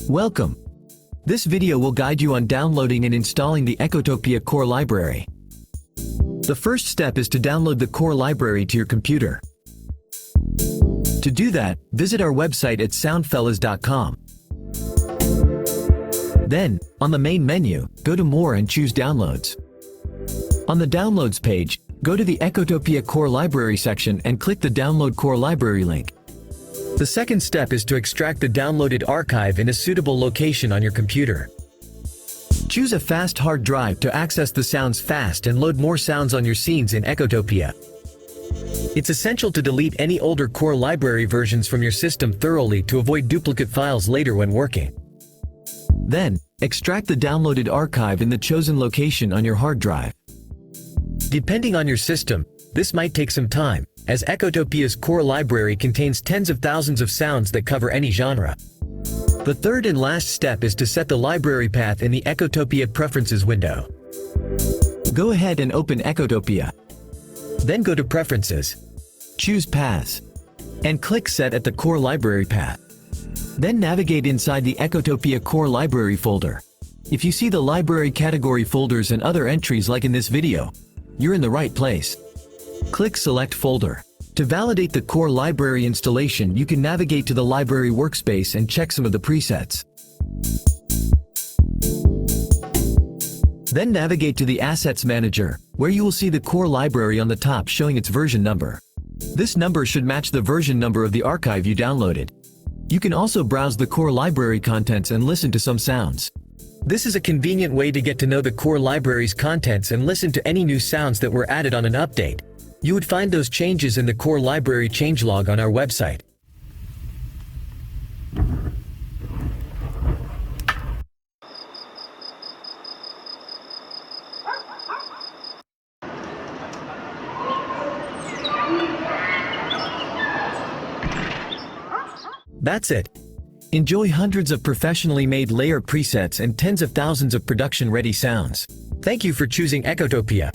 Welcome. This video will guide you on downloading and installing the Echotopia core library. The first step is to download the core library to your computer. To do that, visit our website at soundfellas.com. Then, on the main menu, go to More and choose Downloads. On the Downloads page, go to the Echotopia core library section and click the Download core library link. The second step is to extract the downloaded archive in a suitable location on your computer. Choose a fast hard drive to access the sounds fast and load more sounds on your scenes in Echotopia. It's essential to delete any older core library versions from your system thoroughly to avoid duplicate files later when working. Then, extract the downloaded archive in the chosen location on your hard drive. Depending on your system, this might take some time, as Echotopia's core library contains tens of thousands of sounds that cover any genre. The third and last step is to set the library path in the Echotopia Preferences window. Go ahead and open Echotopia. Then go to Preferences. Choose Paths. And click Set at the core library path. Then navigate inside the Echotopia core library folder. If you see the library category folders and other entries like in this video, you're in the right place. Click Select Folder. To validate the core library installation, you can navigate to the library workspace and check some of the presets. Then navigate to the Assets Manager, where you will see the core library on the top showing its version number. This number should match the version number of the archive you downloaded. You can also browse the core library contents and listen to some sounds. This is a convenient way to get to know the core library's contents and listen to any new sounds that were added on an update. You would find those changes in the core library changelog on our website. That's it. Enjoy hundreds of professionally made layer presets and tens of thousands of production-ready sounds. Thank you for choosing Echotopia.